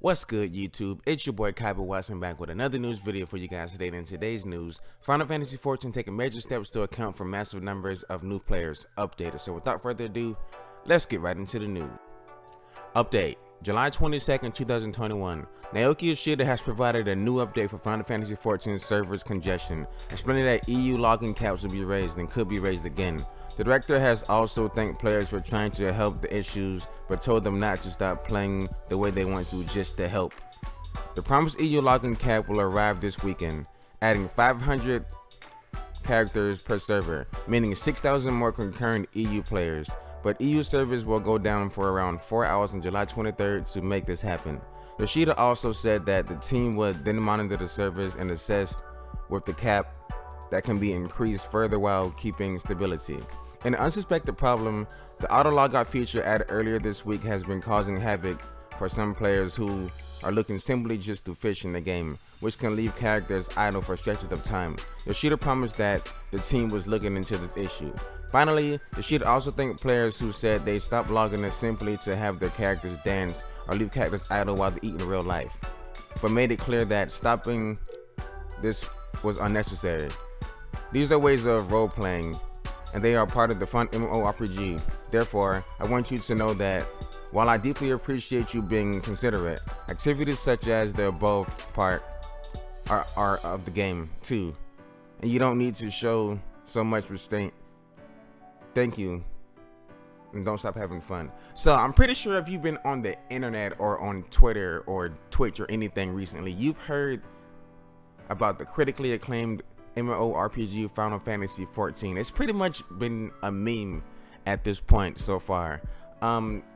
What's good, YouTube? It's your boy Kyba Watson back with another news video for you guys today. In today's news, Final Fantasy XIV taking major steps to account for massive numbers of new players updated. So without further ado, let's get right into the news. Update: July 22nd, 2021. Naoki Yoshida has provided a new update for Final Fantasy XIV servers congestion, explaining that EU login caps will be raised and could be raised again. The director has also thanked players for trying to help the issues, but told them not to stop playing the way they want to just to help. The promised EU login cap will arrive this weekend, adding 500 characters per server, meaning 6,000 more concurrent EU players. But EU servers will go down for around 4 hours on July 23rd to make this happen. Yoshida also said that the team would then monitor the servers and assess with the cap that can be increased further while keeping stability. An unsuspected problem, the auto logout feature added earlier this week has been causing havoc for some players who are looking simply just to fish in the game, which can leave characters idle for stretches of time. Yoshida promised that the team was looking into this issue. Finally, Yoshida also thanked players who said they stopped logging in simply to have their characters dance or leave characters idle while they eat in real life, but made it clear that stopping this was unnecessary. These are ways of role-playing, and they are part of the fun MMORPG. Therefore, I want you to know that while I deeply appreciate you being considerate, activities such as the above part are of the game too, and you don't need to show so much restraint. Thank you, and don't stop having fun. So I'm pretty sure if you've been on the internet or on Twitter or Twitch or anything recently, you've heard about the critically acclaimed MMORPG Final Fantasy XIV. It's pretty much been a meme at this point so far.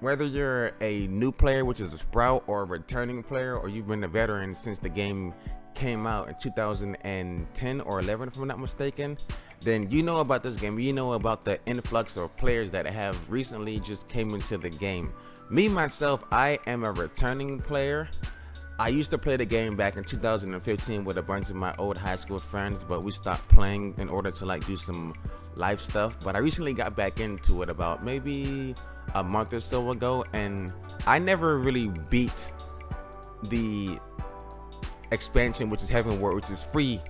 Whether you're a new player, which is a sprout, or a returning player, or you've been a veteran since the game came out in 2010 or 11 if I'm not mistaken, then you know about this game. You know about the influx of players that have recently just came into the game. Me myself, I am a returning player. I used to play the game back in 2015 with a bunch of my old high school friends, but we stopped playing in order to do some live stuff. But I recently got back into it about maybe a month or so ago, and I never really beat the expansion, which is Heavenward, which is free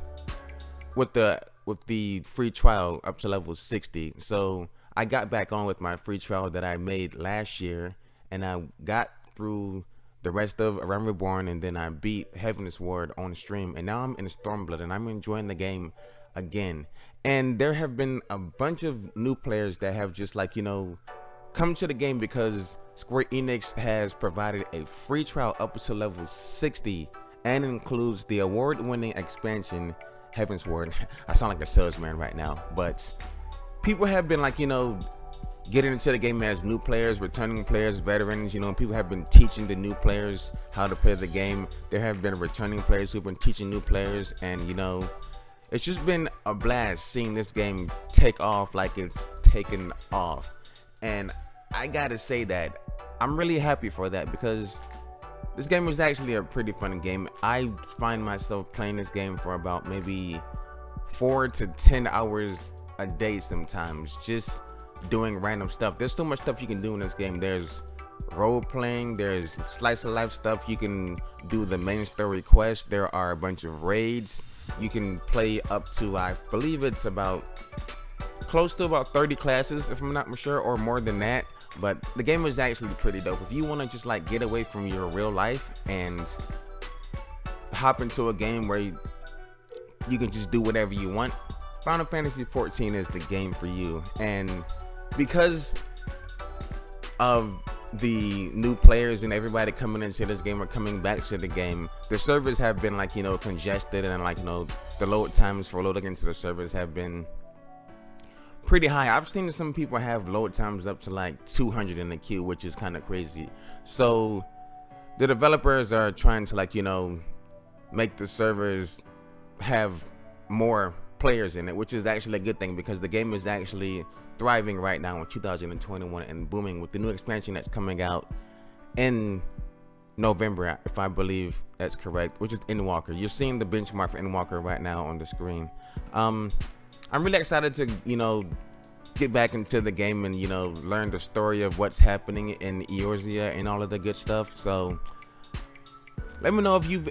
with the free trial up to level 60. So I got back on with my free trial that I made last year, and I got through the rest of Realm Reborn, and then I beat Heavenward on stream, and now I'm in Stormblood and I'm enjoying the game again. And there have been a bunch of new players that have just come to the game because Square Enix has provided a free trial up to level 60 and includes the award-winning expansion Heavenward. I sound like a salesman right now, but people have been getting into the game as new players, returning players, veterans. People have been teaching the new players how to play the game. There have been returning players who've been teaching new players, and it's just been a blast seeing this game take off like it's taken off. And I gotta say that I'm really happy for that, because this game was actually a pretty fun game. I find myself playing this game for about maybe 4 to 10 hours a day sometimes, just doing random stuff. There's so much stuff you can do in this game. There's role playing, there's slice of life stuff. You can do the main story quest. There are a bunch of raids. You can play up to, I believe it's about close to about 30 classes if I'm not sure, or more than that. But the game is actually pretty dope. If you want to just get away from your real life and hop into a game where you can just do whatever you want, Final Fantasy XIV is the game for you. And because of the new players and everybody coming into this game or coming back to the game, the servers have been congested, and the load times for loading into the servers have been pretty high. I've seen some people have load times up to 200 in the queue, which is kind of crazy. So the developers are trying to make the servers have more players in it, which is actually a good thing, because the game is actually thriving right now in 2021 and booming with the new expansion that's coming out in November, if I believe that's correct, which is Endwalker. You're seeing the benchmark for Endwalker right now on the screen. I'm really excited to get back into the game and learn the story of what's happening in Eorzea and all of the good stuff. So Let me know if you've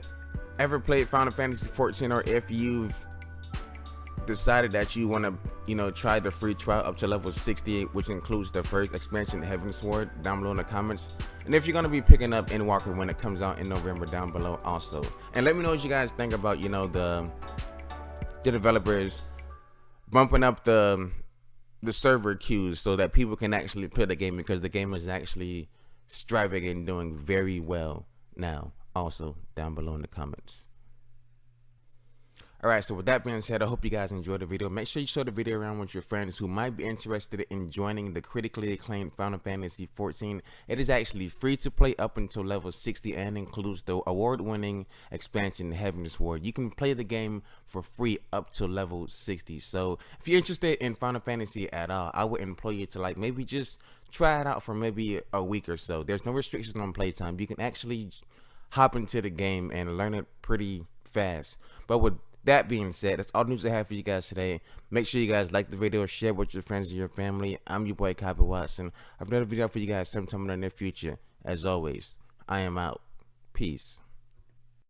ever played Final Fantasy 14 or if you've decided that you want to, try the free trial up to level 68, which includes the first expansion, Heaven's Sword, down below in the comments. And if you're going to be picking up Endwalker when it comes out in November, down below also. And let me know what you guys think about, the developers bumping up the server queues so that people can actually play the game, because the game is actually striving and doing very well now, also down below in the comments. Alright, so with that being said, I hope you guys enjoyed the video. Make sure you show the video around with your friends who might be interested in joining the critically acclaimed Final Fantasy 14. It is actually free to play up until level 60 and includes the award-winning expansion Heaven's Sword. You can play the game for free up to level 60. So if you're interested in Final Fantasy at all, I would implore you to maybe just try it out for maybe a week or so. There's no restrictions on playtime. You can actually hop into the game and learn it pretty fast. But with that being said, that's all the news I have for you guys today. Make sure you guys like the video, share with your friends and your family. I'm your boy Kyba Watson. I have another video for you guys sometime in the near future. As always, I am out. Peace.